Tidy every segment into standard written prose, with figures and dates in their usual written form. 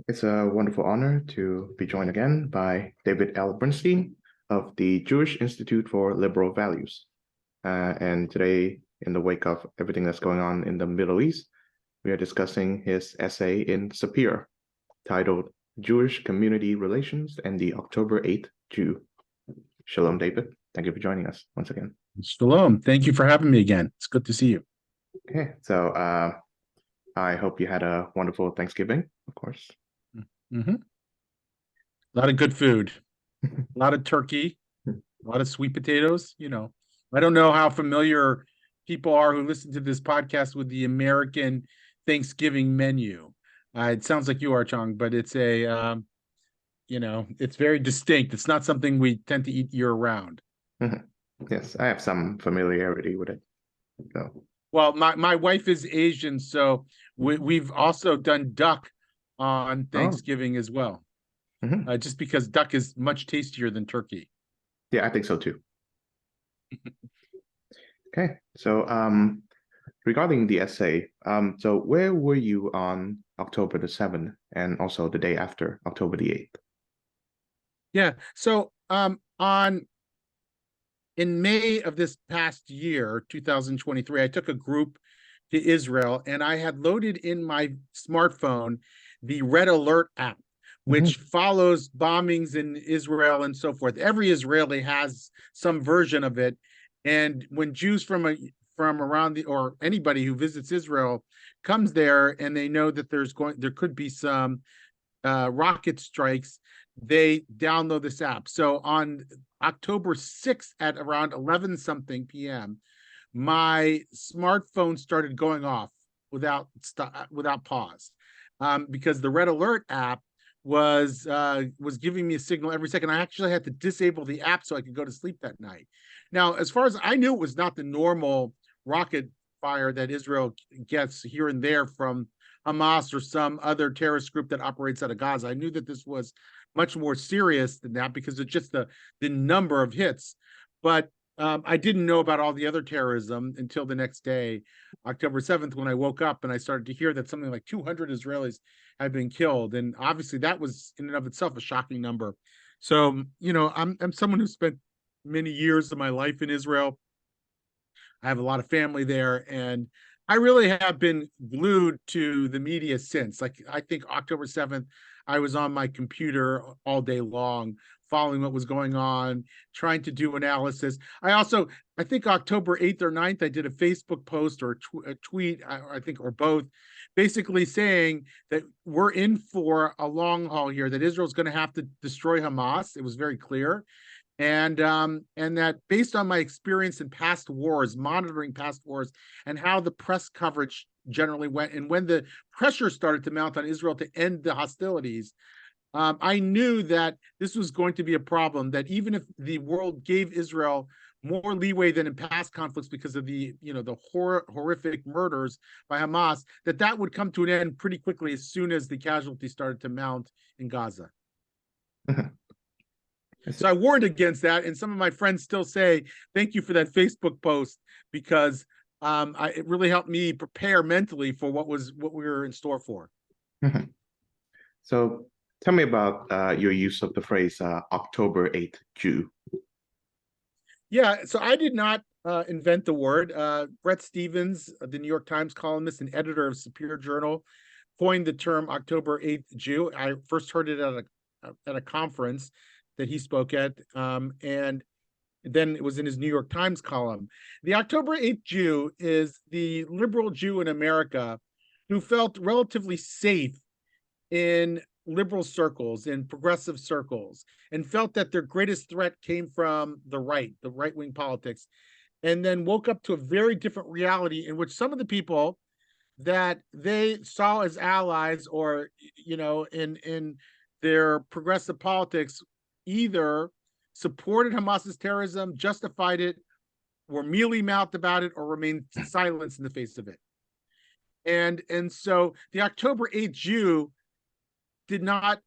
It's a wonderful honor to be joined again by David L. Bernstein of the Jewish Institute for Liberal Values. And today, in the wake of everything that's going on in the Middle East, we are discussing his essay in Sapir titled Jewish Community Relations and the October 8th Jew. Shalom, David. Thank you for joining us once again. Shalom. Thank you for having me again. It's good to see you. Okay, so I hope you had a wonderful Thanksgiving, of course. Mm-hmm. A lot of good food, a lot of turkey, a lot of sweet potatoes. I don't know how familiar people are who listen to this podcast with the American Thanksgiving menu. It sounds like you are, Chong, but it's very distinct. It's not something we tend to eat year round. Yes, I have some familiarity with it. So. Well, my wife is Asian, so we've also done duck on Thanksgiving as well. Just because duck is much tastier than turkey. Yeah, I think so too. Okay, so regarding the essay, so where were you on October the 7th and also the day after, October the 8th? Yeah, so in May of this past year, 2023, I took a group to Israel, and I had loaded in my smartphone the Red Alert app, which follows bombings in Israel and so forth. Every Israeli has some version of it, and when Jews from around or anybody who visits Israel comes there and they know that there could be some rocket strikes, they download this app. So on October 6th at around 11 something p.m., my smartphone started going off without pause, because the Red Alert app was giving me a signal every second. I actually had to disable the app so I could go to sleep that night. Now, as far as I knew, it was not the normal rocket fire that Israel gets here and there from Hamas or some other terrorist group that operates out of Gaza. I knew that this was much more serious than that because of just the number of hits. But I didn't know about all the other terrorism until the next day, October 7th, when I woke up and I started to hear that something like 200 Israelis had been killed. And obviously that was in and of itself a shocking number. So, I'm someone who spent many years of my life in Israel. I have a lot of family there, and I really have been glued to the media since. Like, I think October 7th, I was on my computer all day long, following what was going on, trying to do analysis. I think October 8th or 9th, I did a Facebook post or a tweet, I think, or both, basically saying that we're in for a long haul here, that Israel's going to have to destroy Hamas. It was very clear. And that based on my experience in past wars, monitoring past wars, and how the press coverage generally went, and when the pressure started to mount on Israel to end the hostilities, I knew that this was going to be a problem, that even if the world gave Israel more leeway than in past conflicts because of the horrific murders by Hamas, that would come to an end pretty quickly as soon as the casualties started to mount in Gaza. So I warned against that, and some of my friends still say, thank you for that Facebook post, because it really helped me prepare mentally for what we were in store for. So tell me about your use of the phrase October 8th Jew. Yeah, so I did not invent the word. Bret Stephens, the New York Times columnist and editor of Sapir Journal, coined the term October 8th Jew. I first heard it at a conference that he spoke at, and then it was in his New York Times column. The October 8th Jew is the liberal Jew in America who felt relatively safe in liberal circles, in progressive circles, and felt that their greatest threat came from the right-wing politics, and then woke up to a very different reality in which some of the people that they saw as allies, or in their progressive politics, either supported Hamas's terrorism, justified it, were mealy-mouthed about it, or remained silenced in the face of it. And so the October 8th Jew did not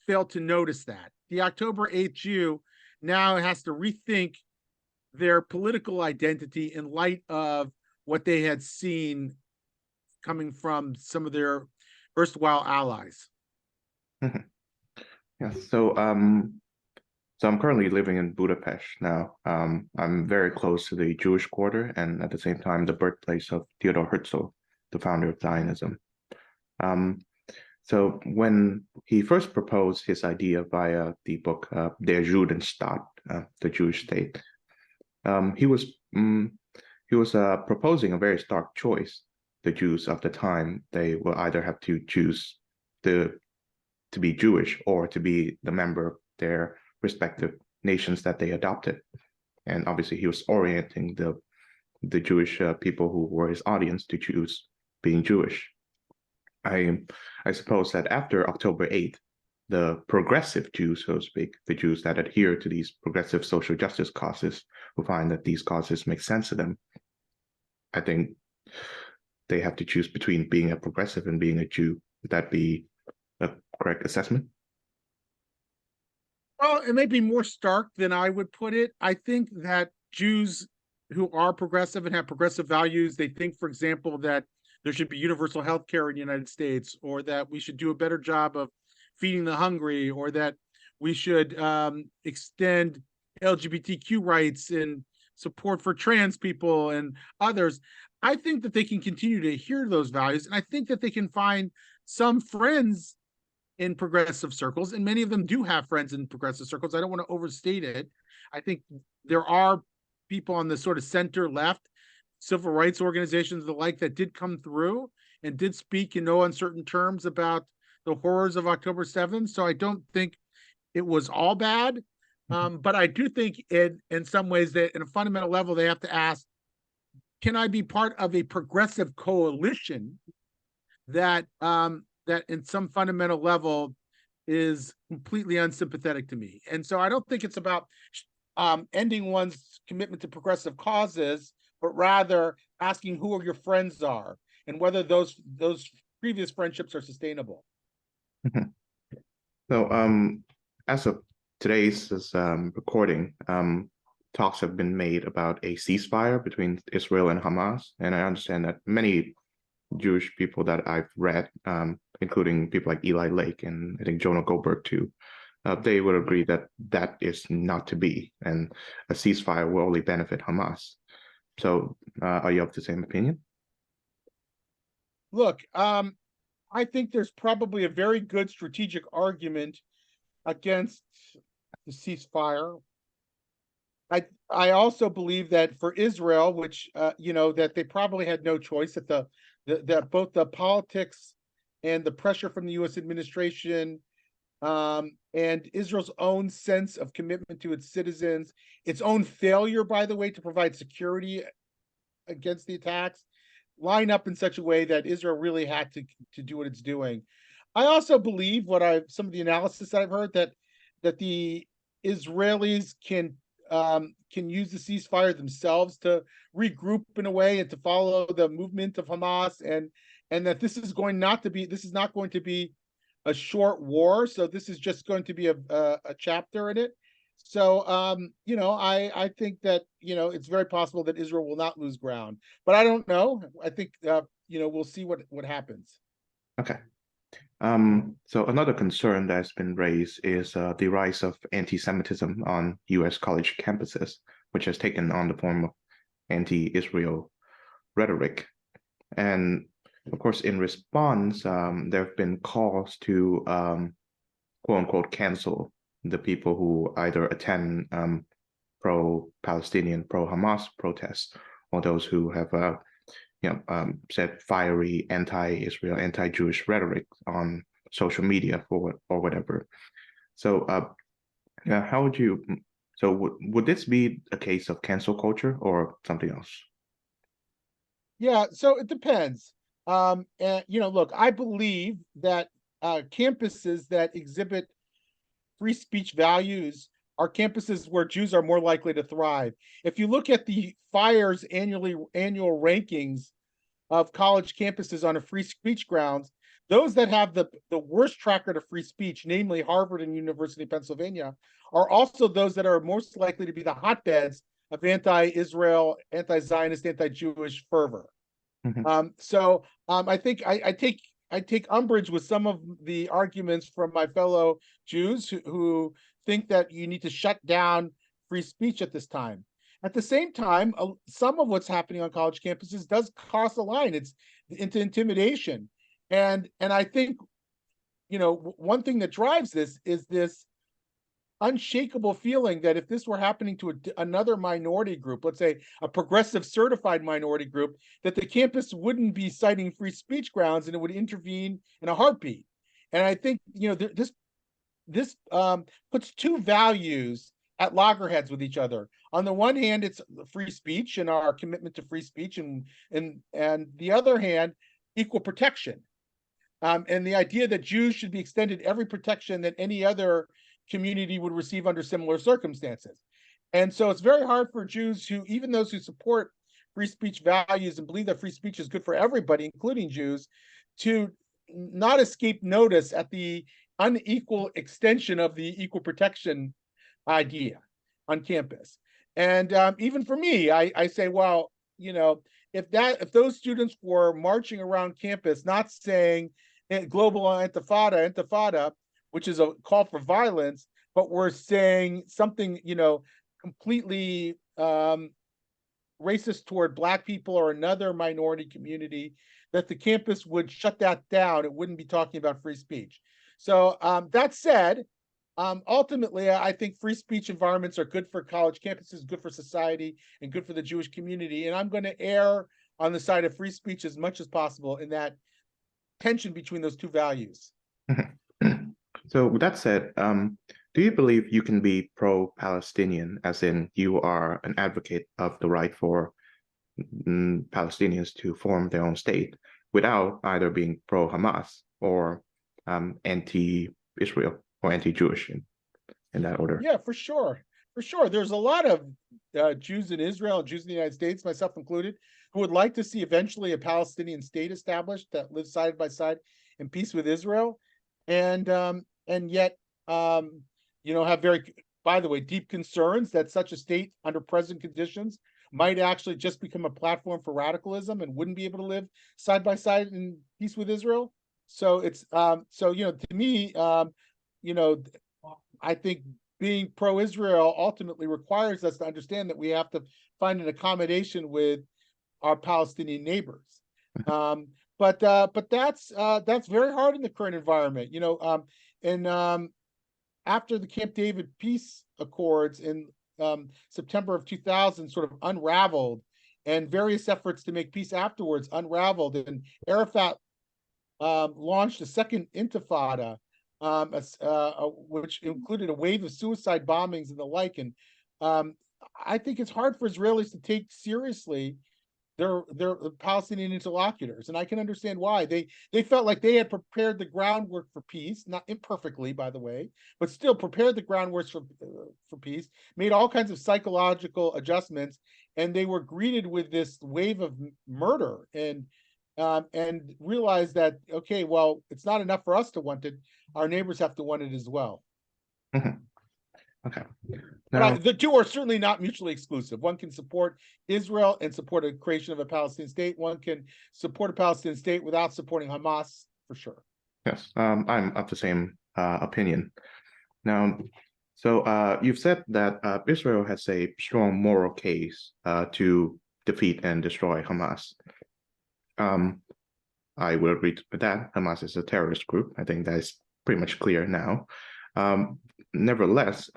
fail to notice that. The October 8th Jew now has to rethink their political identity in light of what they had seen coming from some of their erstwhile allies. Mhm. Yeah. So I'm currently living in Budapest now. I'm very close to the Jewish quarter and at the same time the birthplace of Theodor Herzl, the founder of Zionism. Um, so when he first proposed his idea via the book Der Judenstaat, the Jewish state, um, he was mm, he was proposing a very stark choice. The Jews of the time, they will either have to choose the to be Jewish or to be the member of their respective nations that they adopted. And obviously, he was orienting the Jewish people who were his audience to choose being Jewish. I I suppose that after October 8th, the progressive Jews, so to speak, the Jews that adhere to these progressive social justice causes, who find that these causes make sense to them, I think they have to choose between being a progressive and being a Jew. Would that be a correct assessment? Well, it may be more stark than I would put it. I think that Jews who are progressive and have progressive values, they think, for example, that there should be universal health care in the United States, or that we should do a better job of feeding the hungry, or that we should extend LGBTQ rights and support for trans people and others. I think that they can continue to adhere to those values, and I think that they can find some friends in progressive circles, and many of them do have friends in progressive circles. I don't want to overstate it. I think there are people on the sort of center left, civil rights organizations, the like, that did come through and did speak in no uncertain terms about the horrors of October 7th. So I don't think it was all bad. But I do think in some ways that in a fundamental level, they have to ask, can I be part of a progressive coalition that in some fundamental level is completely unsympathetic to me? And so I don't think it's about ending one's commitment to progressive causes, but rather asking who your friends are and whether those previous friendships are sustainable. Mhm. So, as of today's recording, talks have been made about a ceasefire between Israel and Hamas, and I understand that many Jewish people that I've read, including people like Eli Lake and I think Jonah Goldberg too, they would agree that that is not to be, and a ceasefire will only benefit Hamas. So, are you of the same opinion? Look, I think there's probably a very good strategic argument against the ceasefire. I also believe that for Israel, which that they probably had no choice, that that both the politics and the pressure from the U.S. administration, and Israel's own sense of commitment to its citizens, its own failure, by the way, to provide security against the attacks, line up in such a way that Israel really had to do what it's doing. I also believe some of the analysis that I've heard, that the Israelis can use the ceasefire themselves to regroup in a way and to follow the movement of Hamas, and that this is not going to be a short war. So this is just going to be a chapter in it. So I think that it's very possible that Israel will not lose ground, but I don't know. I think we'll see what happens. Okay. So another concern that's been raised is the rise of anti-Semitism on U.S. college campuses, which has taken on the form of anti-Israel rhetoric. And of course, in response, there have been calls to quote unquote cancel the people who either attend pro-Palestinian, pro-Hamas protests, or those who have said fiery anti-Israel, anti-Jewish rhetoric on social media or whatever. So, yeah, how would you? So, would this be a case of cancel culture or something else? Yeah, so it depends. And look, I believe that campuses that exhibit free speech values are campuses where Jews are more likely to thrive. If you look at the FIRE's annual rankings of college campuses on a free speech grounds, those that have the worst track record of free speech, namely Harvard and University of Pennsylvania, are also those that are most likely to be the hotbeds of anti-Israel, anti-Zionist, anti-Jewish fervor. Mhm. So I think I take take umbrage with some of the arguments from my fellow Jews who think that you need to shut down free speech at this time. At the same time, some of what's happening on college campuses does cross the line. It's into intimidation, and I think, you know, one thing that drives this is this unshakable feeling that if this were happening to another minority group, let's say a progressive certified minority group, that the campus wouldn't be citing free speech grounds and it would intervene in a heartbeat. And I think, you know, this puts two values at loggerheads with each other. On the one hand, it's free speech and our commitment to free speech, and the other hand, equal protection. And the idea that Jews should be extended every protection that any other community would receive under similar circumstances. And so it's very hard for Jews who, even those who support free speech values and believe that free speech is good for everybody, including Jews, to not escape notice at the unequal extension of the equal protection idea on campus. And even for me, I say, well, you know, if those students were marching around campus, not saying global intifada, which is a call for violence, but we're saying something, you know, completely racist toward Black people or another minority community, that the campus would shut that down. It wouldn't be talking about free speech. So that said, ultimately, I think free speech environments are good for college campuses, good for society, and good for the Jewish community. And I'm going to err on the side of free speech as much as possible in that tension between those two values. So with that said, do you believe you can be pro-Palestinian, as in you are an advocate of the right for Palestinians to form their own state, without either being pro-Hamas or anti-Israel or anti-Jewish in that order? Yeah, for sure. For sure. There's a lot of Jews in Israel and Jews in the United States, myself included, who would like to see eventually a Palestinian state established that lives side by side in peace with Israel. And yet, you know, have very, by the way, deep concerns that such a state under present conditions might actually just become a platform for radicalism and wouldn't be able to live side by side in peace with Israel. So it's, so, you know, to me, you know, I think being pro-Israel ultimately requires us to understand that we have to find an accommodation with our Palestinian neighbors. But that's very hard in the current environment, you know. After the Camp David peace accords in September of 2000 sort of unraveled, and various efforts to make peace afterwards unraveled, and Arafat launched a second intifada, which included a wave of suicide bombings and the like. And I think it's hard for Israelis to take seriously their Palestinian interlocutors, and I can understand why. They felt like they had prepared the groundwork for peace, not imperfectly, by the way, but still prepared the groundwork for peace, made all kinds of psychological adjustments, and they were greeted with this wave of murder, and realized that, okay, well, it's not enough for us to want it; our neighbors have to want it as well. Mm-hmm. Okay. Now, But the two are certainly not mutually exclusive. One can support Israel and support a creation of a Palestinian state. One can support a Palestinian state without supporting Hamas, for sure. yes, I'm of the same opinion. Now, so you've said that Israel has a strong moral case to defeat and destroy Hamas. I will agree with that. Hamas is a terrorist group. I think that is pretty much clear now. Nevertheless,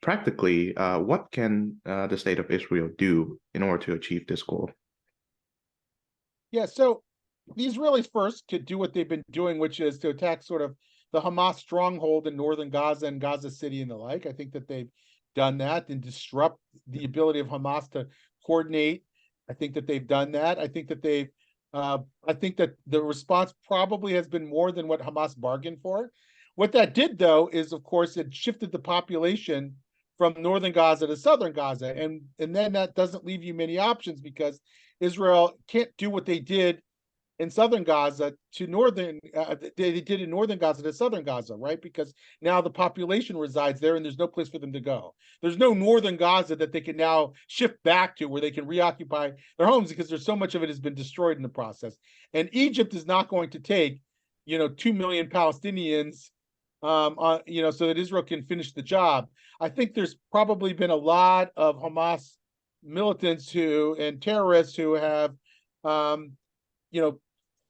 practically, what can the state of Israel do in order to achieve this goal? Yeah, so the Israelis first could do what they've been doing, which is to attack sort of the Hamas stronghold in northern Gaza and Gaza City and the like. I think that they've done that and disrupt the ability of Hamas to coordinate. I think that they've done that. I think that the response probably has been more than what Hamas bargained for. What that did, though, is, of course, it shifted the population from northern Gaza to southern Gaza. And then that doesn't leave you many options, because Israel can't do what they did in southern Gaza to northern, they did in northern Gaza to southern Gaza, right? Because now the population resides there and there's no place for them to go. There's no northern Gaza that they can now shift back to where they can reoccupy their homes, because there's so much of it has been destroyed in the process. And Egypt is not going to take 2 million Palestinians, so that Israel can finish the job. I think there's probably been a lot of Hamas militants and terrorists who have, you know,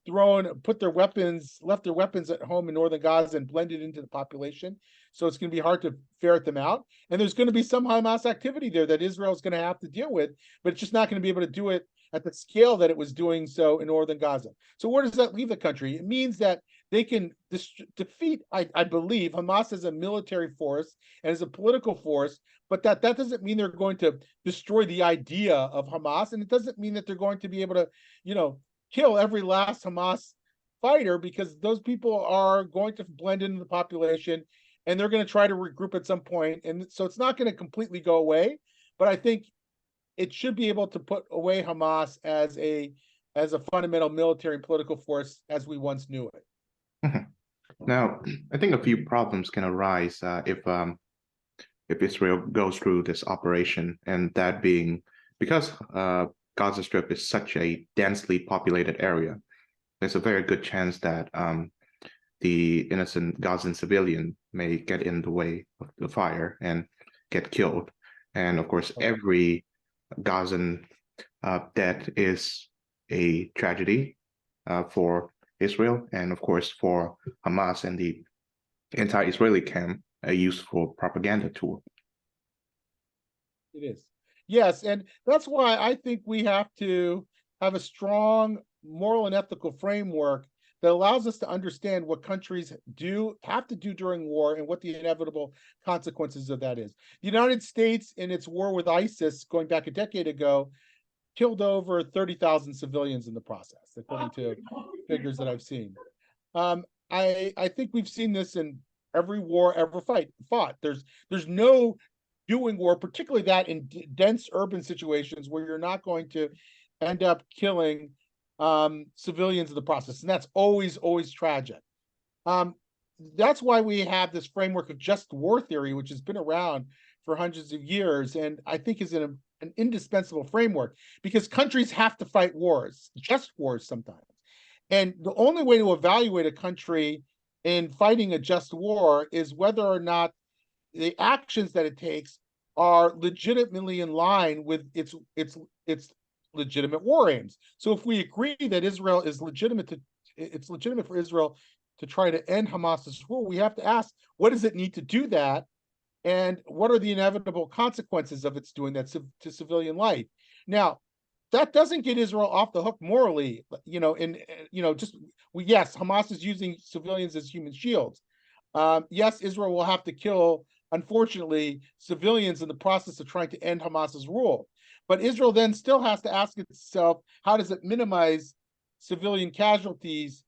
left their weapons at home in northern Gaza and blended into the population. So it's going to be hard to ferret them out. And there's going to be some Hamas activity there that Israel is going to have to deal with, but it's just not going to be able to do it at the scale that it was doing so in northern Gaza. So where does that leave the country? It means that they can defeat, I believe, Hamas as a military force and as a political force, but that doesn't mean they're going to destroy the idea of Hamas, and it doesn't mean that they're going to be able to, kill every last Hamas fighter, because those people are going to blend into the population and they're going to try to regroup at some point. And so it's not going to completely go away, but I think it should be able to put away Hamas as a fundamental military and political force as we once knew it. Mhm. Now, I think a few problems can arise if Israel goes through this operation, and that being because Gaza Strip is such a densely populated area, there's a very good chance that the innocent Gazan civilian may get in the way of the fire and get killed. And of course, every Gazan death is a tragedy for Israel, and of course for Hamas and the anti-Israeli camp, a useful propaganda tool. It is. Yes, and that's why I think we have to have a strong moral and ethical framework that allows us to understand what countries have to do during war and what the inevitable consequences of that is. The United States, in its war with ISIS going back a decade ago, killed over 30,000 civilians in the process, according to figures that I've seen. I think we've seen this in every war ever fought. There's no doing war, particularly that in dense urban situations, where you're not going to end up killing civilians in the process, and that's always tragic. That's why we have this framework of just war theory, which has been around for hundreds of years, and I think is an indispensable framework, because countries have to fight wars, just wars sometimes. And the only way to evaluate a country in fighting a just war is whether or not the actions that it takes are legitimately in line with its legitimate war aims. So if we agree that it's legitimate for Israel to try to end Hamas's rule, we have to ask, what does it need to do that? And what are the inevitable consequences of its doing that to civilian life? Now, that doesn't get Israel off the hook morally, yes, Hamas is using civilians as human shields. Yes, Israel will have to kill, unfortunately, civilians in the process of trying to end Hamas's rule. But Israel then still has to ask itself, how does it minimize civilian casualties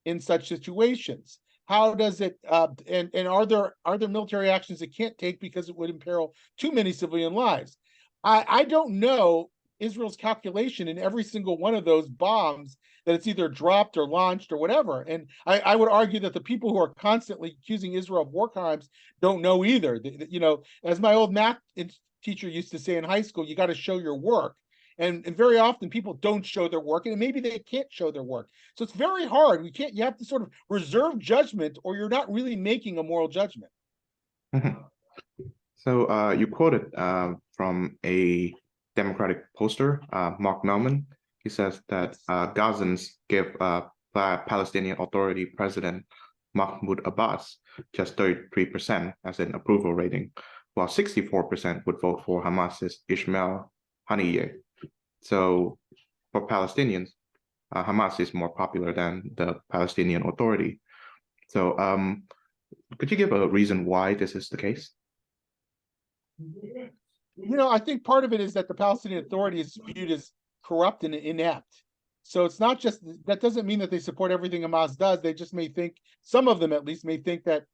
in such situations? How does it, and are there military actions it can't take because it would imperil too many civilian lives? I don't know Israel's calculation in every single one of those bombs that it's either dropped or launched or whatever. And I would argue that the people who are constantly accusing Israel of war crimes don't know either. As my old math teacher used to say in high school, you got to show your work. And very often people don't show their work, and maybe they can't show their work. So it's very hard. You have to sort of reserve judgment, or you're not really making a moral judgment. Mhm. So you quoted from a Democratic pollster, Mark Melman. He says that Gazans give Palestinian Authority President Mahmoud Abbas just 33% as an approval rating, while 64% would vote for Hamas's Ismail Haniyeh. So for Palestinians, Hamas is more popular than the Palestinian Authority. So could you give a reason why this is the case? I think part of it is that the Palestinian Authority is viewed as corrupt and inept. So it's not just, that doesn't mean that they support everything Hamas does. They just may think, some of them at least may think, that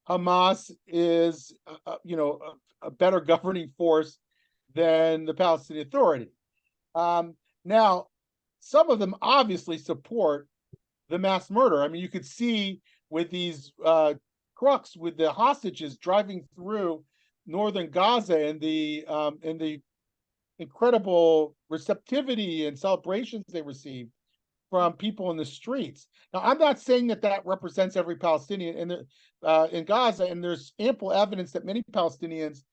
Hamas is, a better governing force than the Palestinian Authority. Now, some of them obviously support the mass murder. I mean, you could see with these trucks with the hostages driving through northern Gaza, and the incredible receptivity and celebrations they received from people in the streets. Now, I'm not saying that that represents every Palestinian in Gaza, and there's ample evidence that many Palestinians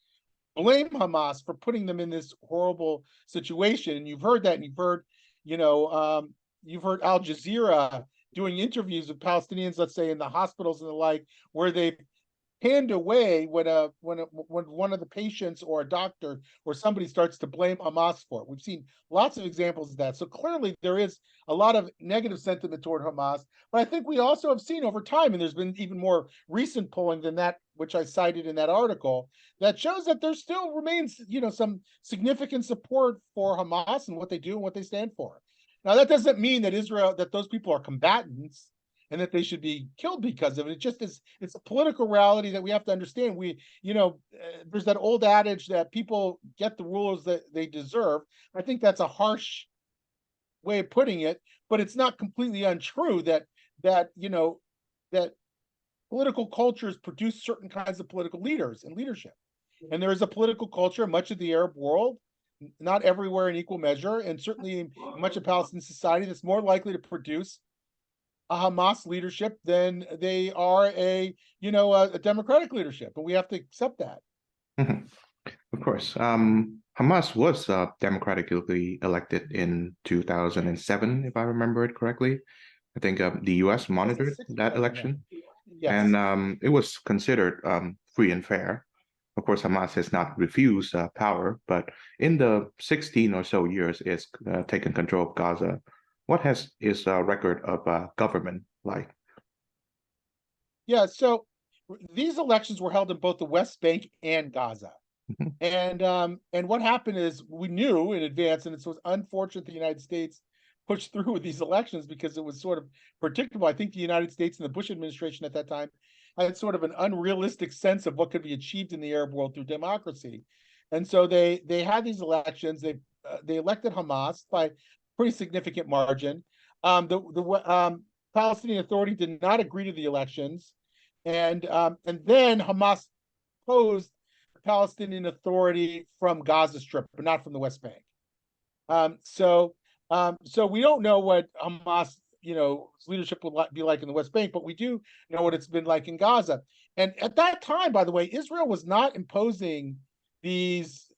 blame Hamas for putting them in this horrible situation. And you've heard that, and you've heard Al Jazeera doing interviews with Palestinians, let's say in the hospitals and the like, where they hand away when one of the patients or a doctor or somebody starts to blame Hamas for it. We've seen lots of examples of that. So clearly there is a lot of negative sentiment toward Hamas, but I think we also have seen over time, and there's been even more recent polling than that, which I cited in that article, that shows that there still remains, some significant support for Hamas and what they do and what they stand for. Now, that doesn't mean that those people are combatants and that they should be killed because of it. It just is, it's a political reality that we have to understand. There's that old adage that people get the rulers that they deserve. I think that's a harsh way of putting it, but it's not completely untrue that that political cultures produce certain kinds of political leaders and leadership. And there is a political culture in much of the Arab world, not everywhere in equal measure, and certainly in much of Palestinian society, that's more likely to produce a Hamas leadership than they are a democratic leadership, and we have to accept that. Mhm. Of course. Hamas was democratically elected in 2007, if I remember it correctly. I think the U.S. monitored that election, Yes. and it was considered free and fair. Of course, Hamas has not refused power, but in the 16 or so years it's taken control of Gaza, what has its record of government like? Yeah, so these elections were held in both the West Bank and Gaza. Mhm. And what happened is we knew in advance, and it was unfortunate the United States pushed through with these elections because it was sort of predictable. I think the United States and the Bush administration at that time had sort of an unrealistic sense of what could be achieved in the Arab world through democracy. And so they had these elections. They elected Hamas by pretty significant margin. The Palestinian Authority did not agree to the elections, and then Hamas opposed the Palestinian Authority from Gaza Strip, but not from the West Bank. So we don't know what Hamas, leadership will be like in the West Bank, but we do know what it's been like in Gaza. And at that time, by the way, Israel was not imposing these,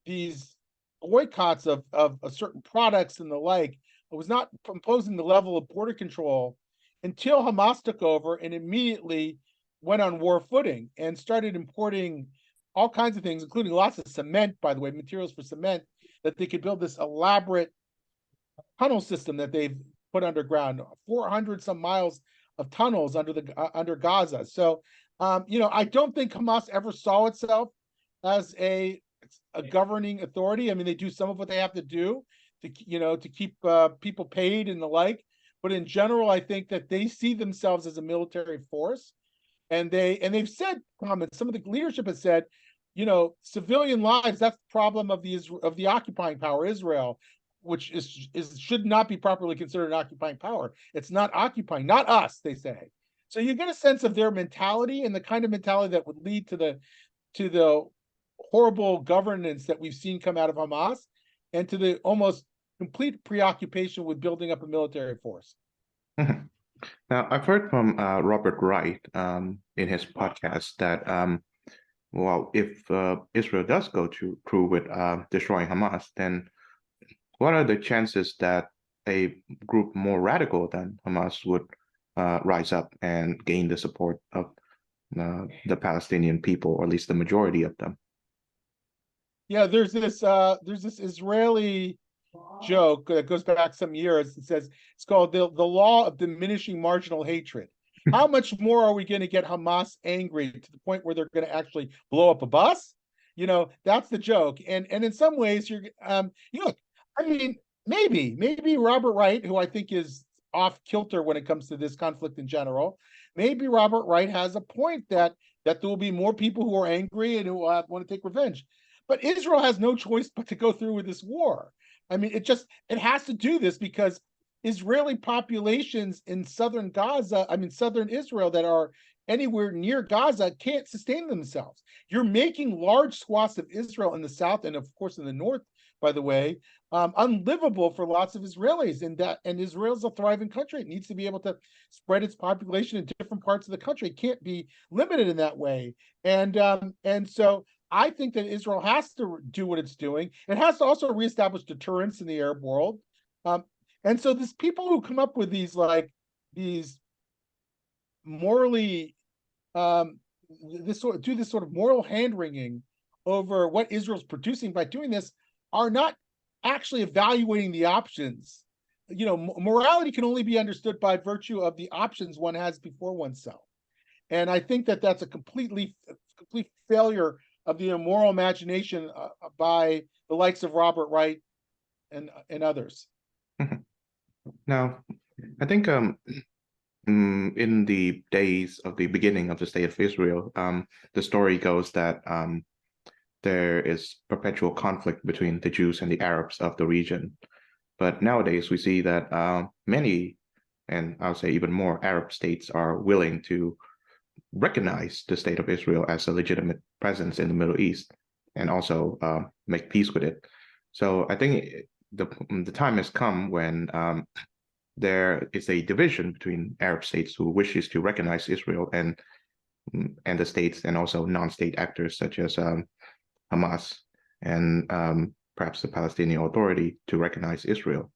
these boycotts of certain products and the like. It was not imposing the level of border control until Hamas took over and immediately went on war footing and started importing all kinds of things, including lots of cement, by the way, materials for cement, that they could build this elaborate tunnel system that they've put underground, 400 some miles of tunnels under Gaza. So, I don't think Hamas ever saw itself as a governing authority. I mean, they do some of what they have to do to keep people paid and the like. But in general, I think that they see themselves as a military force, and they've said comments. Some of the leadership has said, civilian lives, that's the problem of the occupying power, Israel, which should not be properly considered an occupying power. It's not occupying, not us, they say. So you get a sense of their mentality and the kind of mentality that would lead to the horrible governance that we've seen come out of Hamas, and to the almost complete preoccupation with building up a military force. Mhm. Now, I've heard from Robert Wright in his podcast that, if Israel does go through with destroying Hamas, then what are the chances that a group more radical than Hamas would rise up and gain the support of the Palestinian people, or at least the majority of them? Yeah, there's this Israeli joke that goes back some years. It says it's called the law of diminishing marginal hatred. How much more are we going to get Hamas angry to the point where they're going to actually blow up a bus? That's the joke. And in some ways, look, I mean, maybe Robert Wright, who I think is off kilter when it comes to this conflict in general, maybe Robert Wright has a point that there will be more people who are angry and who want to take revenge. But Israel has no choice but to go through with this war. I mean, it has to do this because Israeli populations in southern Israel that are anywhere near Gaza can't sustain themselves. You're making large swaths of Israel in the south and of course in the north by the way, unlivable for lots of Israelis. And Israel's a thriving country. It needs to be able to spread its population in different parts of the country. It can't be limited in that way. And so I think that Israel has to do what it's doing. It has to also reestablish deterrence in the Arab world. And so these people who come up with these morally this sort of moral hand wringing over what Israel's producing by doing this are not actually evaluating the options. Morality can only be understood by virtue of the options one has before oneself. And I think that that's a complete failure of the moral imagination by the likes of Robert Wright and others. Now, I think in the days of the beginning of the state of Israel, the story goes that there is perpetual conflict between the Jews and the Arabs of the region. But nowadays we see that many, and I would say even more, Arab states are willing to recognize the state of Israel as a legitimate presence in the Middle East and also make peace with it. So I think the time has come when there is a division between Arab states who wishes to recognize Israel and the states, and also non-state actors such as Hamas and perhaps the Palestinian Authority to recognize Israel.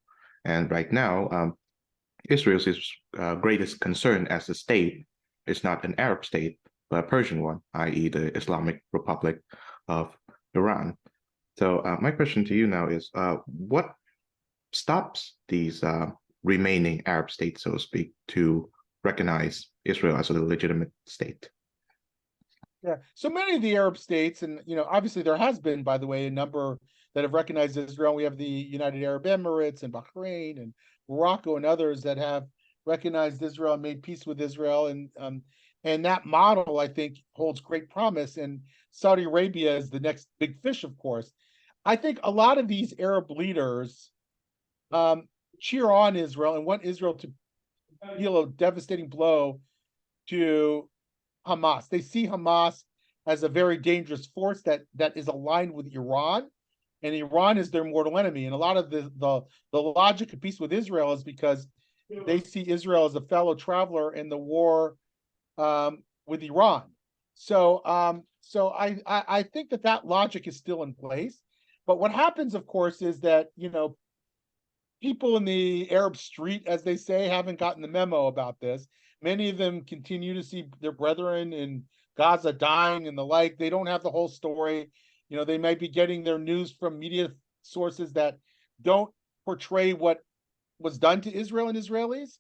And right now, Israel's greatest concern as a state is not an Arab state, but a Persian one, i.e. the Islamic Republic of Iran. So my question to you now is, what stops these remaining Arab states, so to speak, to recognize Israel as a legitimate state? Yeah. So many of the Arab states, and obviously there has been, by the way, a number that have recognized Israel. We have the United Arab Emirates and Bahrain and Morocco and others that have recognized Israel and made peace with Israel. And that model, I think, holds great promise. And Saudi Arabia is the next big fish, of course. I think a lot of these Arab leaders cheer on Israel and want Israel to deal a devastating blow to Hamas. They see Hamas as a very dangerous force that is aligned with Iran, and Iran is their mortal enemy. And a lot of the logic of peace with Israel is because they see Israel as a fellow traveler in the war with Iran. So I think that logic is still in place. But what happens, of course, is that people in the Arab street, as they say, haven't gotten the memo about this. Many of them continue to see their brethren in Gaza dying and the like. They don't have the whole story. They might be getting their news from media sources that don't portray what was done to Israel and Israelis.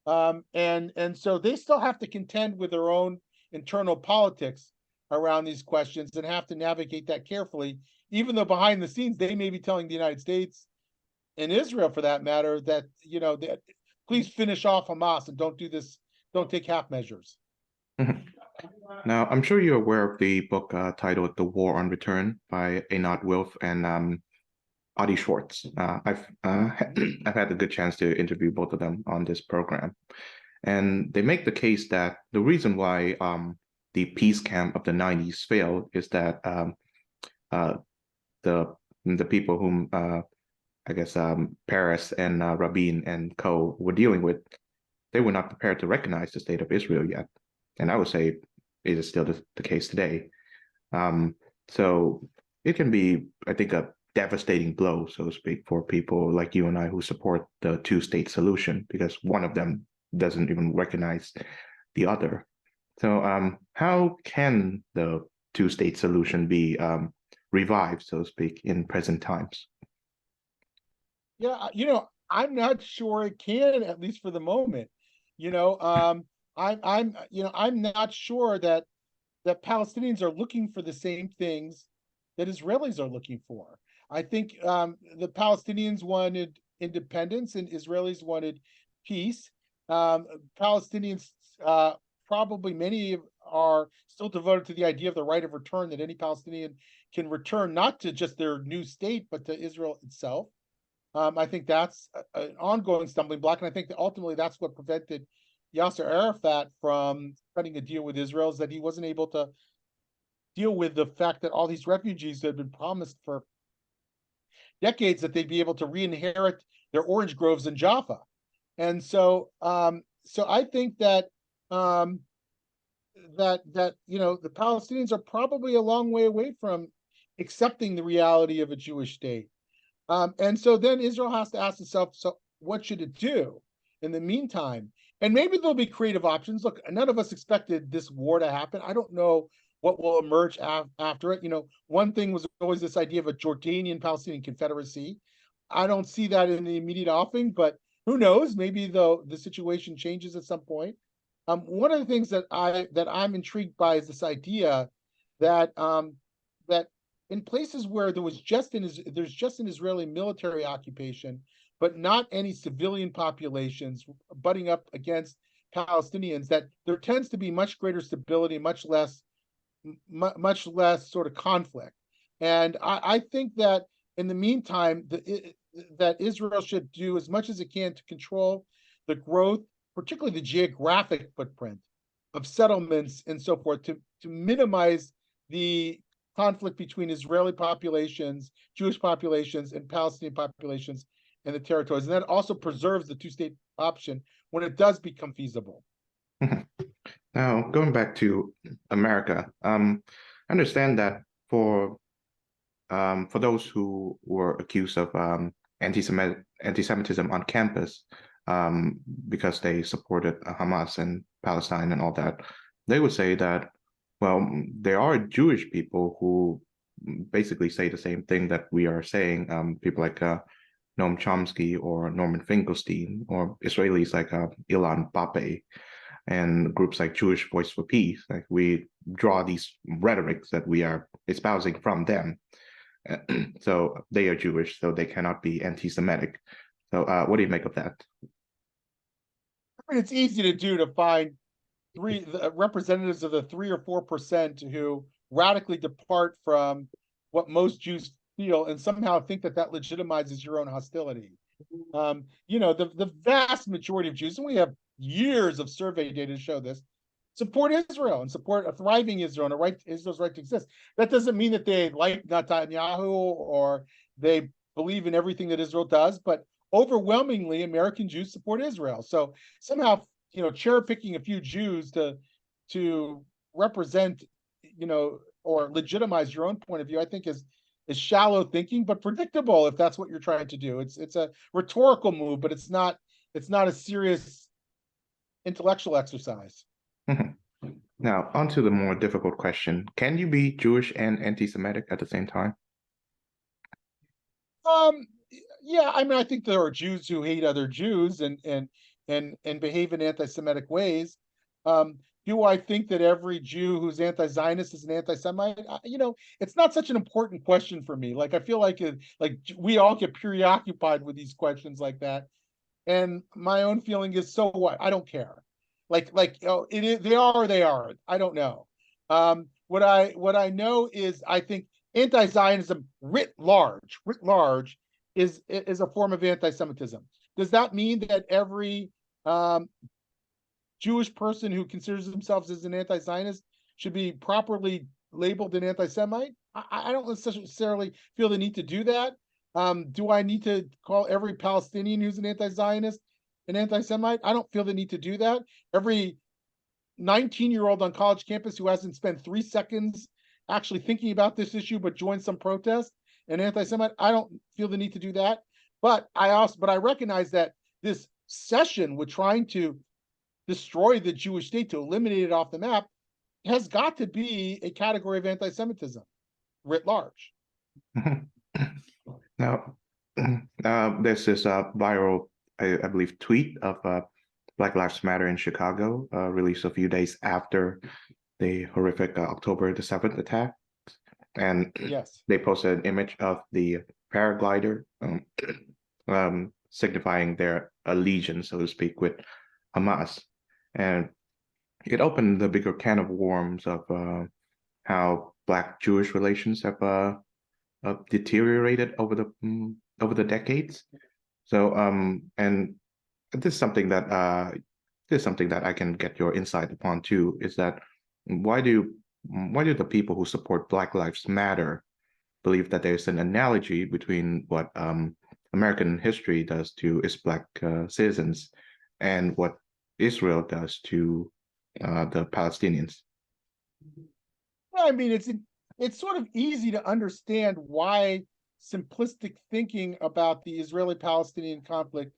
And so they still have to contend with their own internal politics around these questions and have to navigate that carefully, even though behind the scenes they may be telling the United States and Israel, for that matter, that that please finish off Hamas and don't do this, don't take half measures. Now, I'm sure you're aware of the book titled "The War on Return" by Einat Wilf and Adi Schwartz. I've had a good chance to interview both of them on this program, and they make the case that the reason why the peace camp of the '90s failed is that the people whom I guess Peres and Rabin and co. were dealing with, they were not prepared to recognize the state of Israel yet, and I would say it is still the case today. So it can be, I think, a devastating blow, so to speak, for people like you and I who support the two-state solution, because one of them doesn't even recognize the other. So how can the two-state solution be revived, so to speak, in present times? Yeah, I'm not sure it can, at least for the moment. I'm not sure that Palestinians are looking for the same things that Israelis are looking for. I think the Palestinians wanted independence and Israelis wanted peace. Palestinians, probably many are still devoted to the idea of the right of return, that any Palestinian can return not to just their new state, but to Israel itself. I think that's an ongoing stumbling block, and I think that ultimately that's what prevented Yasser Arafat from cutting a deal with Israel, is that he wasn't able to deal with the fact that all these refugees had been promised for decades that they'd be able to re-inherit their orange groves in Jaffa. And so I think that the Palestinians are probably a long way away from accepting the reality of a Jewish state. And so then Israel has to ask itself, so what should it do in the meantime? And maybe there'll be creative options. Look, none of us expected this war to happen. I don't know what will emerge after it. One thing was always this idea of a Jordanian Palestinian Confederacy. I don't see that in the immediate offing, but who knows? Maybe the situation changes at some point. One of the things that I'm intrigued by is this idea that that in places where there's just an Israeli military occupation, but not any civilian populations butting up against Palestinians, that there tends to be much greater stability, much less sort of conflict. And I think that in the meantime, that Israel should do as much as it can to control the growth, particularly the geographic footprint of settlements and so forth, to minimize the conflict between Israeli populations, Jewish populations, and Palestinian populations in the territories. And that also preserves the two-state option when it does become feasible. Now, going back to America, I understand that for those who were accused of anti-Semitism on campus, because they supported Hamas and Palestine and all that, they would say that, well, there are Jewish people who basically say the same thing that we are saying. People like Noam Chomsky or Norman Finkelstein, or Israelis like Ilan Pappé, and groups like Jewish Voice for Peace. Like, we draw these rhetorics that we are espousing from them. So they are Jewish, so they cannot be anti-Semitic. So what do you make of that? I mean, it's easy to do, to find representatives of the 3 or 4% who radically depart from what most Jews feel and somehow think that legitimizes your own hostility. The vast majority of Jews, and we have years of survey data to show this, support Israel and support a thriving Israel and Israel's right to exist. That doesn't mean that they like Netanyahu or they believe in everything that Israel does, but overwhelmingly American Jews support Israel. So somehow, cherry picking a few Jews to represent, or legitimize your own point of view, I think is shallow thinking, but predictable if that's what you're trying to do. It's a rhetorical move, but it's not a serious intellectual exercise. Now, on to the more difficult question. Can you be Jewish and anti-Semitic at the same time? Yeah, I mean, I think there are Jews who hate other Jews and behave in anti-Semitic ways. Do I think that every Jew who's anti-Zionist is an anti-Semite? It's not such an important question for me. Like, I feel like we all get preoccupied with these questions like that, and my own feeling is, so what? I don't care. It is, they are or they aren't. I don't know. What I know is, I think anti-Zionism writ large is a form of anti-Semitism. Does that mean that every Jewish person who considers themselves as an anti-Zionist should be properly labeled an anti-Semite? I don't necessarily feel the need to do that. Do I need to call every Palestinian who's an anti-Zionist an anti-Semite? I don't feel the need to do that. Every 19-year-old on college campus who hasn't spent 3 seconds actually thinking about this issue but joined some protest, an anti-Semite, I don't feel the need to do that. But I recognize that this obsession with trying to destroy the Jewish state, to eliminate it off the map, has got to be a category of anti-Semitism writ large. Now, there's this viral, I believe, tweet of Black Lives Matter in Chicago, released a few days after the horrific October the 7th attack. And yes, they posted an image of the paraglider, signifying their allegiance, so to speak, with Hamas. And it opened the bigger can of worms of how Black-Jewish relations have deteriorated over the decades. So, and this is something that I can get your insight upon too. Is that why do the people who support Black Lives Matter believe that there's an analogy between what American history does to its Black citizens and what Israel does to the Palestinians. Yeah, I mean, it's sort of easy to understand why simplistic thinking about the Israeli-Palestinian conflict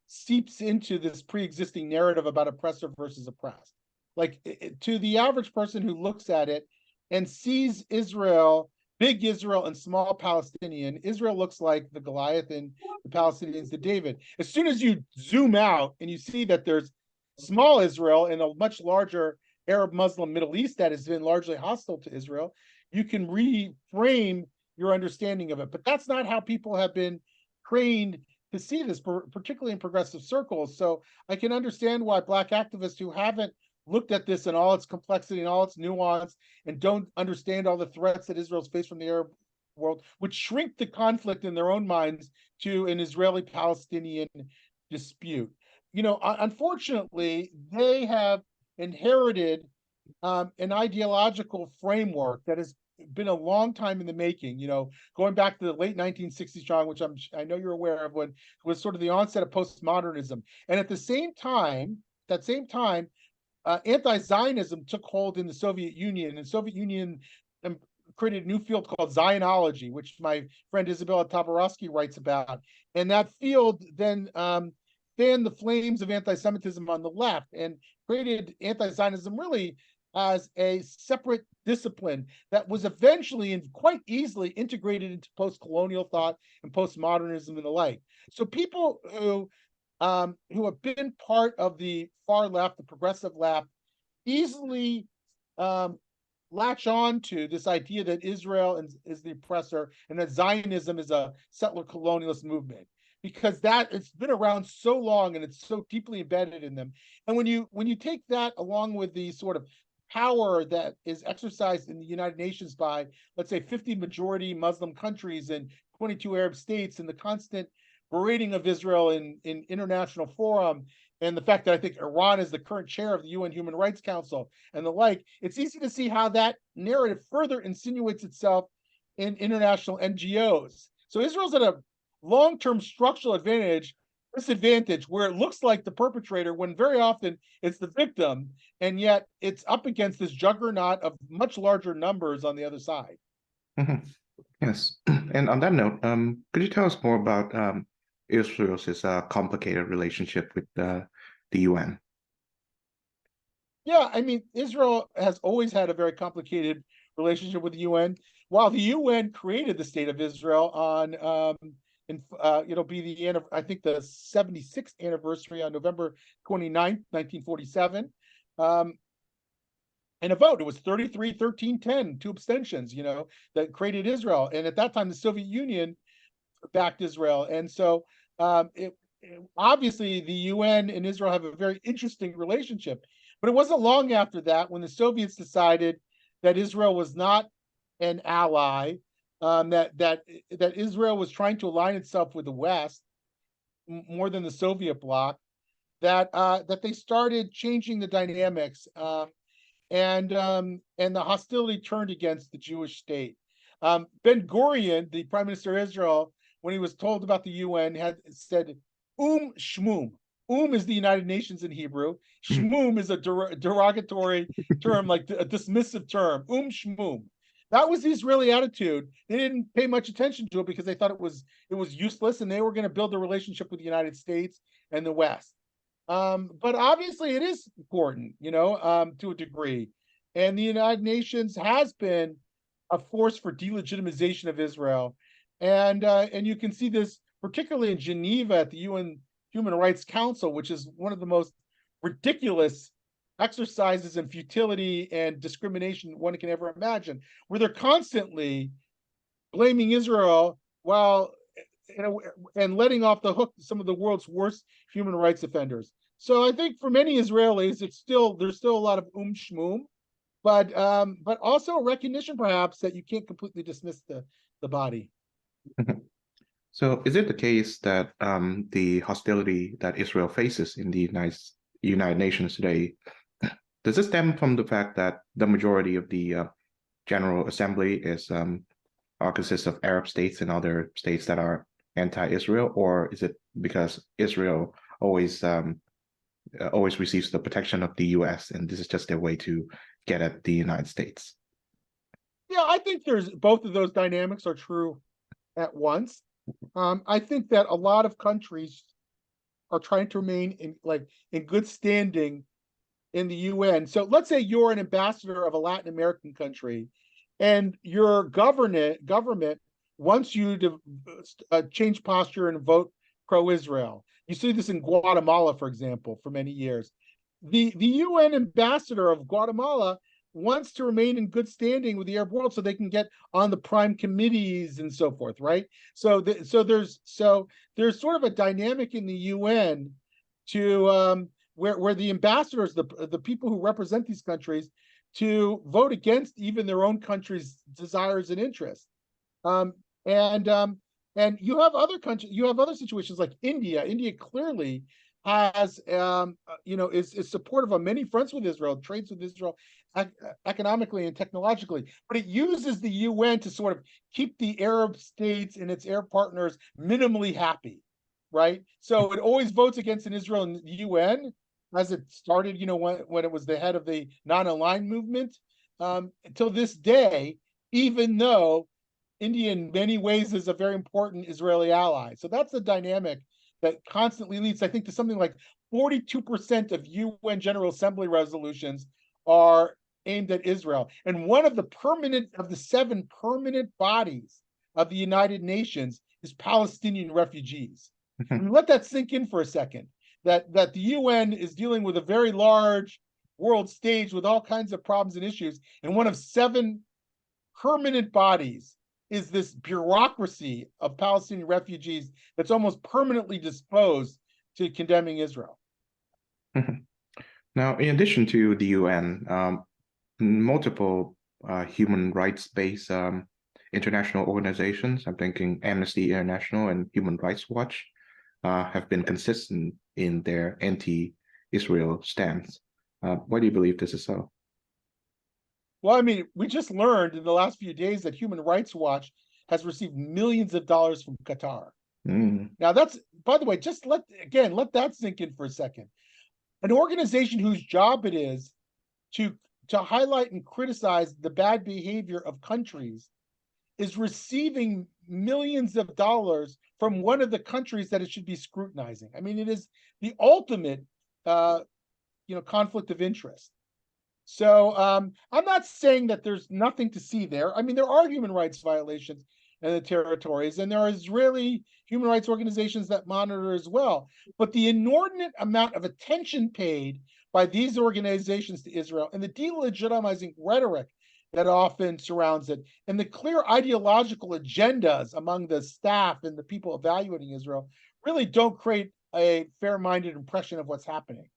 seeps into this pre-existing narrative about oppressor versus oppressed. Like to the average person who looks at it and sees Israel, big Israel and small Palestinian, Israel looks like the Goliath and the Palestinians the David. As soon as you zoom out and you see that there's small Israel and a much larger Arab Muslim Middle East that has been largely hostile to Israel, you can reframe your understanding of it. But that's not how people have been trained to see this, particularly in progressive circles. So I can understand why Black activists who haven't looked at this in all its complexity and all its nuance and don't understand all the threats that Israel's faced from the Arab world would shrink the conflict in their own minds to an Israeli-Palestinian dispute. You know, unfortunately, they have inherited an ideological framework that has been a long time in the making, you know, going back to the late 1960s, John, which I know you're aware of, when was sort of the onset of postmodernism. And at the same time, anti-Zionism took hold in the Soviet Union, and Soviet Union created a new field called Zionology, which my friend Isabella Tabarovsky writes about. And that field then fanned the flames of anti-Semitism on the left and created anti-Zionism really as a separate discipline that was eventually and quite easily integrated into post-colonial thought and postmodernism and the like. So people who have been part of the far left, the progressive left, easily latch on to this idea that Israel is the oppressor and that Zionism is a settler colonialist movement, because that it's been around so long and it's so deeply embedded in them. And when you take that along with the sort of power that is exercised in the United Nations by, let's say, 50 majority Muslim countries and 22 Arab states, and the constant berating of Israel in international forum, and the fact that I think Iran is the current chair of the UN Human Rights Council and the like, it's easy to see how that narrative further insinuates itself in international NGOs. So Israel's at a long-term structural disadvantage where it looks like the perpetrator when very often it's the victim, and yet it's up against this juggernaut of much larger numbers on the other side. Mm-hmm. Yes. And on that note, could you tell us more about Israel's complicated relationship with the UN? Yeah, I mean, Israel has always had a very complicated relationship with the UN. While the UN created the state of Israel on it'll be I think the 76th anniversary on November 29th, 1947. And a vote, it was 33-13-10, two abstentions, you know, that created Israel. And at that time, the Soviet Union backed Israel. And so obviously the UN and Israel have a very interesting relationship. But it wasn't long after that when the Soviets decided that Israel was not an ally, that Israel was trying to align itself with the West more than the Soviet bloc, that they started changing the dynamics, and the hostility turned against the Jewish state. Ben-Gurion, the Prime Minister of Israel, when he was told about the UN, had said, Shmum. Is the United Nations in Hebrew. Shmum is a derogatory term, like a dismissive term. Shmum. That was the Israeli attitude. They didn't pay much attention to it because they thought it was useless, and they were going to build a relationship with the United States and the West. But obviously it is important, you know, to a degree. And the United Nations has been a force for delegitimization of Israel. And you can see this particularly in Geneva at the UN Human Rights Council, which is one of the most ridiculous exercises in futility and discrimination one can ever imagine, where they're constantly blaming Israel while and letting off the hook some of the world's worst human rights offenders. So I think for many Israelis, there's still a lot of shmum, but also a recognition perhaps that you can't completely dismiss the body. So is it the case that the hostility that Israel faces in the United Nations today, does it stem from the fact that the majority of the General Assembly is consists of Arab states and other states that are anti-Israel, or is it because Israel always receives the protection of the U.S. and this is just their way to get at the United States? Yeah, I think there's both of those dynamics are true at once. I think that a lot of countries are trying to remain in good standing in the UN. So let's say you're an ambassador of a Latin American country, and your government wants you to change posture and vote pro-Israel. You see this in Guatemala, for example, for many years. The UN ambassador of Guatemala wants to remain in good standing with the Arab world so they can get on the prime committees and so forth, right? So there's sort of a dynamic in the UN to where the ambassadors, the people who represent these countries, to vote against even their own country's desires and interests. Um, and you have other countries, you have other situations like India. India clearly has, is supportive on many fronts with Israel, trades with Israel economically and technologically, but it uses the UN to sort of keep the Arab states and its Arab partners minimally happy, right? So it always votes against an Israel in the UN, as it started, when it was the head of the non-aligned movement, until this day, even though India in many ways is a very important Israeli ally. So that's the dynamic that constantly leads, I think, to something like 42% of UN General Assembly resolutions are aimed at Israel. And one of the 7 permanent bodies of the United Nations is Palestinian refugees. And let that sink in for a second, that the UN is dealing with a very large world stage with all kinds of problems and issues. And one of 7 permanent bodies is this bureaucracy of Palestinian refugees that's almost permanently disposed to condemning Israel. Now, in addition to the UN, multiple human rights-based international organizations, I'm thinking Amnesty International and Human Rights Watch, have been consistent in their anti-Israel stance. Why do you believe this is so? Well, I mean, we just learned in the last few days that Human Rights Watch has received millions of dollars from Qatar. Now, that's, by the way, just let that sink in for a second. An organization whose job it is to highlight and criticize the bad behavior of countries is receiving millions of dollars from one of the countries that it should be scrutinizing. I mean, it is the ultimate, conflict of interest. So I'm not saying that there's nothing to see there. I mean, there are human rights violations in the territories, and there are Israeli human rights organizations that monitor as well. But the inordinate amount of attention paid by these organizations to Israel and the delegitimizing rhetoric that often surrounds it, and the clear ideological agendas among the staff and the people evaluating Israel really don't create a fair-minded impression of what's happening.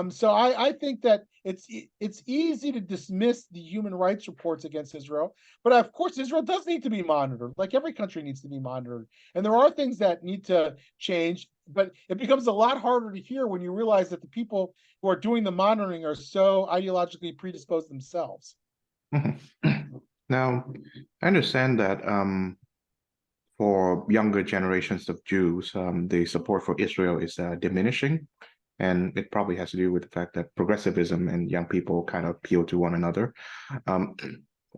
So I think that it's easy to dismiss the human rights reports against Israel, but of course Israel does need to be monitored, like every country needs to be monitored, and there are things that need to change. But it becomes a lot harder to hear when you realize that the people who are doing the monitoring are so ideologically predisposed themselves. Now, I understand that for younger generations of Jews, the support for Israel is diminishing. And it probably has to do with the fact that progressivism and young people kind of appeal to one another.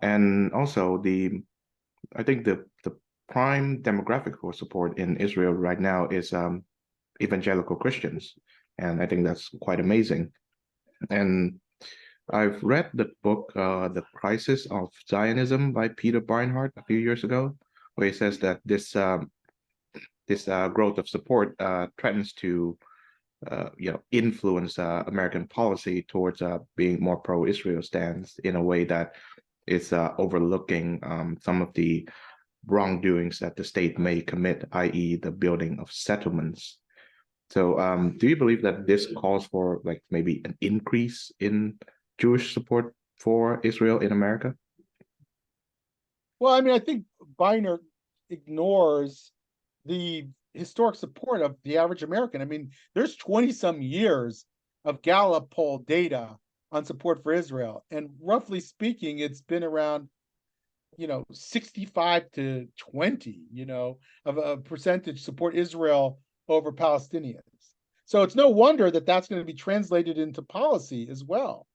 And also, I think the prime demographic for support in Israel right now is evangelical Christians. And I think that's quite amazing. And I've read the book, The Crisis of Zionism by Peter Barnhart a few years ago, where he says that this growth of support threatens to influence American policy towards being more pro-Israel stance in a way that is overlooking some of the wrongdoings that the state may commit, i.e. the building of settlements. So do you believe that this calls for like maybe an increase in Jewish support for Israel in America? Well, I mean, I think Biner ignores the historic support of the average American. I mean, there's 20 some years of Gallup poll data on support for Israel. And roughly speaking, it's been around 65 to 20, of a percentage support Israel over Palestinians. So it's no wonder that that's going to be translated into policy as well.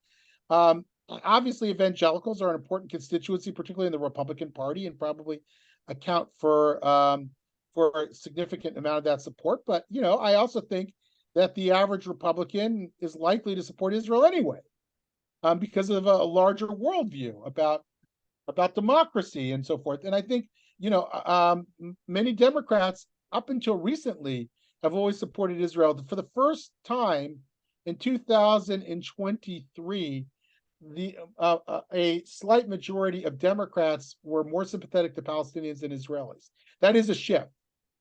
Obviously, evangelicals are an important constituency, particularly in the Republican Party, and probably account for a significant amount of that support. But I also think that the average Republican is likely to support Israel anyway, because of a larger worldview about democracy and so forth. And I think many Democrats up until recently have always supported Israel. For the first time in 2023, a slight majority of Democrats were more sympathetic to Palestinians than Israelis. That is a shift.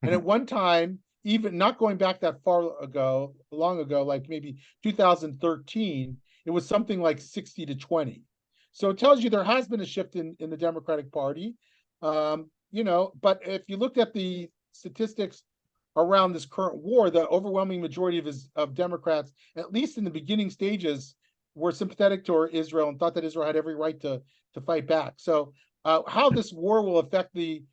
And at one time, even not going back that long ago, like maybe 2013, it was something like 60 to 20. So it tells you there has been a shift in the Democratic Party. But if you looked at the statistics around this current war, the overwhelming majority of Democrats, at least in the beginning stages, were sympathetic to Israel and thought that Israel had every right to fight back. So how this war will affect the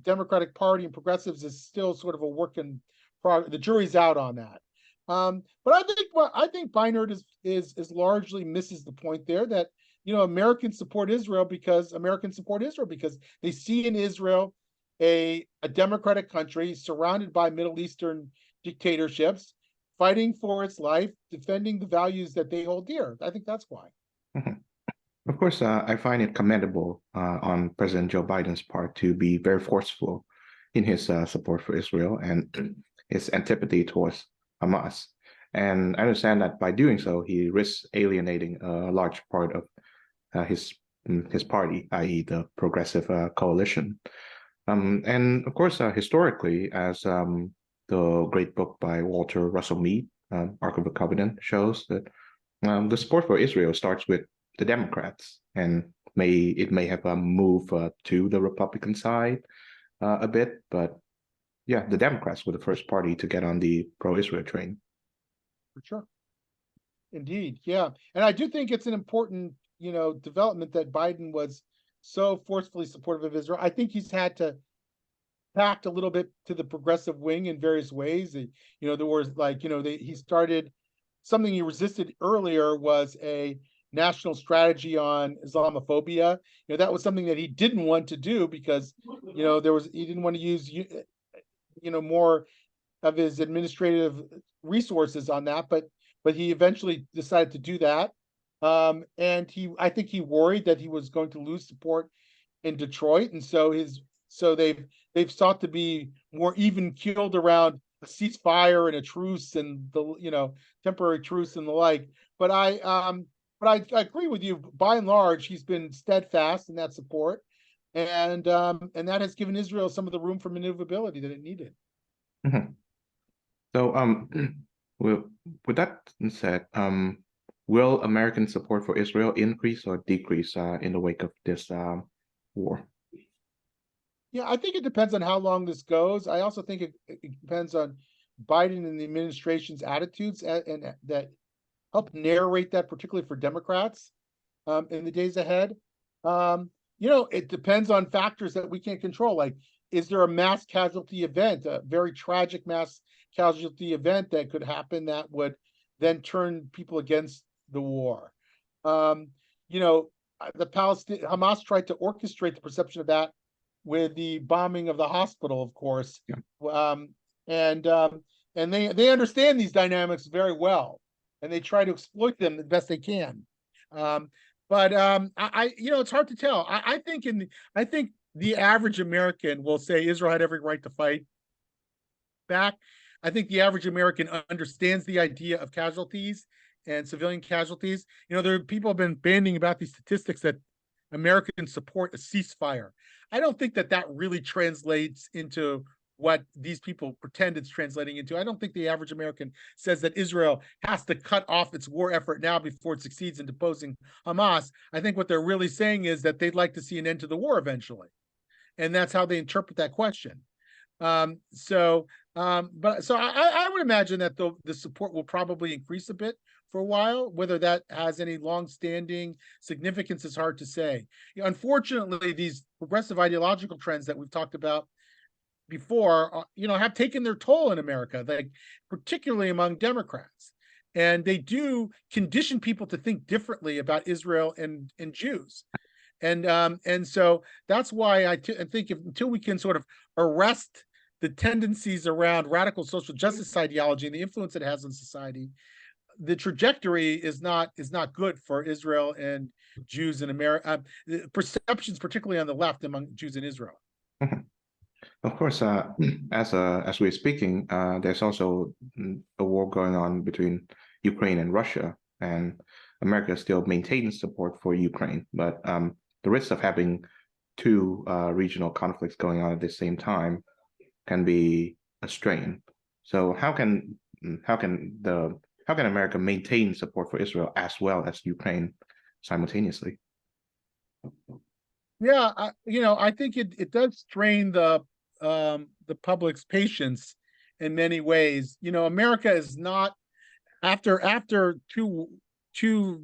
Democratic Party and progressives is still sort of a work in progress. The jury's out on that. But I think Beinert is largely misses the point there that Americans support Israel because they see in Israel a democratic country surrounded by Middle Eastern dictatorships, fighting for its life, defending the values that they hold dear. I think that's why. Mhm. Of course, I find it commendable on President Joe Biden's part to be very forceful in his support for Israel and his antipathy towards Hamas. And I understand that by doing so, he risks alienating a large part of his party, i.e., the Progressive Coalition. And of course, historically, as the great book by Walter Russell Mead, Ark of the Covenant, shows that the support for Israel starts with the Democrats, and it may have moved to the Republican side a bit, but yeah, the Democrats were the first party to get on the pro-Israel train. For sure. Indeed, yeah. And I do think it's an important, development that Biden was so forcefully supportive of Israel. I think he's had to packed a little bit to the progressive wing in various ways. There was he started something he resisted earlier was a national strategy on Islamophobia. That was something that he didn't want to do because he didn't want to use more of his administrative resources on that, but he eventually decided to do that. And I think he worried that he was going to lose support in Detroit, and so they've sought to be more even keeled around a ceasefire and a truce and the temporary truce and the like. But I agree with you. By and large, he's been steadfast in that support, and that has given Israel some of the room for maneuverability that it needed. Mm-hmm. So, with that said, will American support for Israel increase or decrease in the wake of this war? Yeah, I think it depends on how long this goes. I also think it depends on Biden and the administration's attitudes and that help narrate that, particularly for Democrats in the days ahead. It depends on factors that we can't control. Like, is there a mass casualty event, a very tragic mass casualty event that could happen that would then turn people against the war? Hamas tried to orchestrate the perception of that with the bombing of the hospital, of course. Yeah. And they understand these dynamics very well, and they try to exploit them the best they can. But it's hard to tell. I think the average American will say Israel had every right to fight back. I think the average American understands the idea of casualties and civilian casualties. There are people have been banding about these statistics that Americans support a ceasefire. I don't think that really translates into what these people pretend it's translating into. I don't think the average American says that Israel has to cut off its war effort now before it succeeds in deposing Hamas. I think what they're really saying is that they'd like to see an end to the war eventually. And that's how they interpret that question. So But so I would imagine that the support will probably increase a bit for a while. Whether that has any long-standing significance is hard to say. Unfortunately, these progressive ideological trends that we've talked about before, have taken their toll in America, like particularly among Democrats, and they do condition people to think differently about Israel and Jews. And so that's why I think until we can sort of arrest the tendencies around radical social justice ideology and the influence it has on society, the trajectory is not good for Israel and Jews in America. Perceptions, particularly on the left, among Jews in Israel. Mhm. Of course, as we're speaking, there's also a war going on between Ukraine and Russia, and America still maintains support for Ukraine. But the risk of having two regional conflicts going on at the same time can be a strain. So how can America maintain support for Israel as well as Ukraine simultaneously? Yeah, I think it does strain the public's patience in many ways. America is not, after two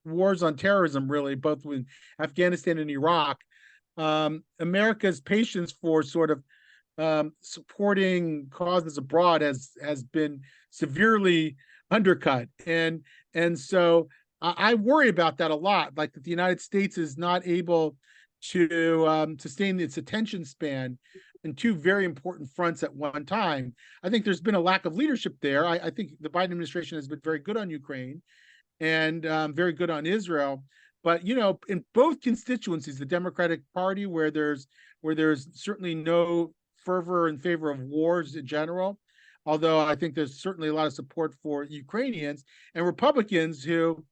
wars on terrorism, really, both with Afghanistan and Iraq. America's patience for sort of supporting causes abroad has been severely undercut, and so I worry about that a lot. Like that, the United States is not able to sustain its attention span in two very important fronts at one time. I think there's been a lack of leadership there. I think the Biden administration has been very good on Ukraine and very good on Israel. But in both constituencies, the Democratic Party, where there's certainly no fervor in favor of wars in general, although I think there's certainly a lot of support for Ukrainians, and Republicans who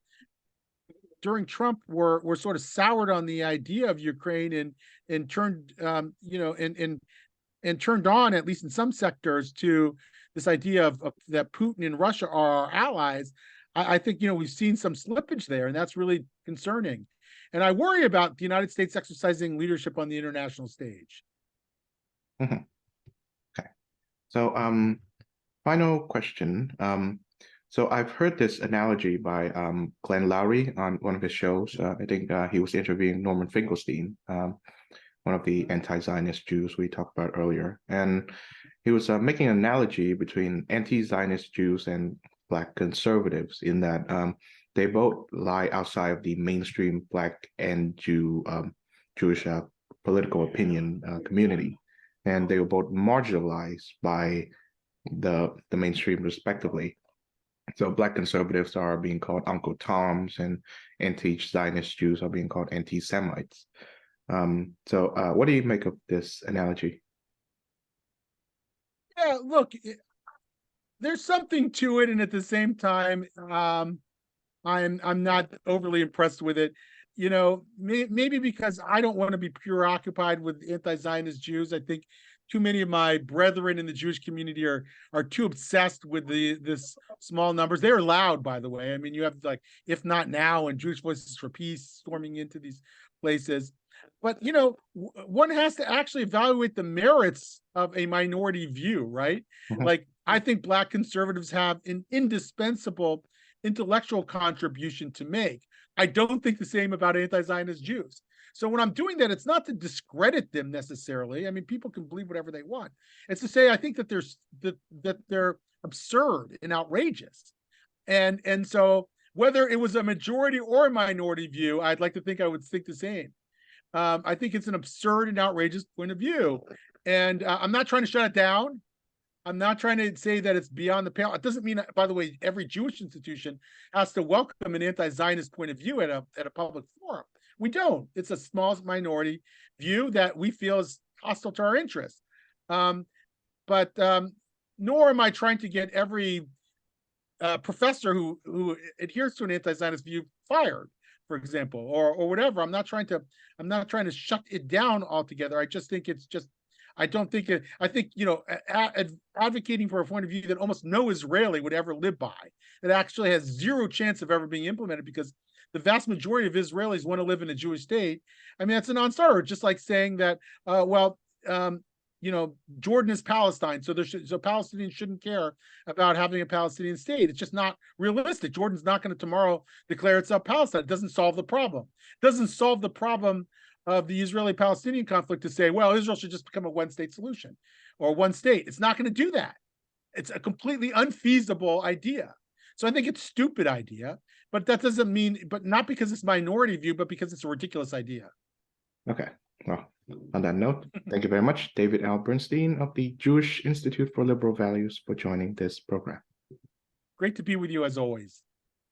during Trump were sort of soured on the idea of Ukraine and turned and turned on, at least in some sectors, to this idea of that Putin and Russia are our allies. I think we've seen some slippage there, and that's really concerning. And I worry about the United States exercising leadership on the international stage. Mhm. Okay. So final question. So I've heard this analogy by Glenn Lowry on one of his shows. I think he was interviewing Norman Finkelstein, one of the anti-Zionist Jews we talked about earlier. And he was making an analogy between anti-Zionist Jews and Black conservatives in that they both lie outside of the mainstream Black and Jewish political opinion community. And they were both marginalized by the mainstream respectively. So Black conservatives are being called Uncle Toms, and anti-Zionist Jews are being called anti-Semites. So what do you make of this analogy? Yeah, look, there's something to it, and at the same time, I'm not overly impressed with it. Maybe because I don't want to be preoccupied with anti-Zionist Jews. I think too many of my brethren in the Jewish community are too obsessed with this small numbers. They are loud, by the way. I mean, you have like If Not Now and Jewish Voices for Peace storming into these places. But one has to actually evaluate the merits of a minority view, right? Mhm. Like, I think Black conservatives have an indispensable intellectual contribution to make. I don't think the same about anti-Zionist Jews. So when I'm doing that, it's not to discredit them necessarily. I mean, people can believe whatever they want. It's to say I think that they're absurd and outrageous. And so whether it was a majority or a minority view, I'd like to think I would think the same. I think it's an absurd and outrageous point of view. And I'm not trying to shut it down. I'm not trying to say that it's beyond the pale. It doesn't mean, by the way, every Jewish institution has to welcome an anti-Zionist point of view at a public forum. We don't. It's a small minority view that we feel is hostile to our interests. But nor am I trying to get every professor who adheres to an anti-Zionist view fired, for example, or whatever. I'm not trying to shut it down altogether. I just think it's just, I don't think it, I think, advocating for a point of view that almost no Israeli would ever live by, that actually has zero chance of ever being implemented because the vast majority of Israelis want to live in a Jewish state. I mean, that's a non-starter. Just like saying that, Jordan is Palestine, so Palestinians shouldn't care about having a Palestinian state. It's just not realistic. Jordan's not going to tomorrow declare itself Palestine. It doesn't solve the problem. It doesn't solve the problem of the Israeli-Palestinian conflict to say, well, Israel should just become a one-state solution or one state. It's not going to do that. It's a completely unfeasible idea. So I think it's a stupid idea, but that doesn't mean, but not because it's minority view, but because it's a ridiculous idea. Okay, well, on that note, thank you very much, David L. Bernstein of the Jewish Institute for Liberal Values, for joining this program. Great to be with you as always.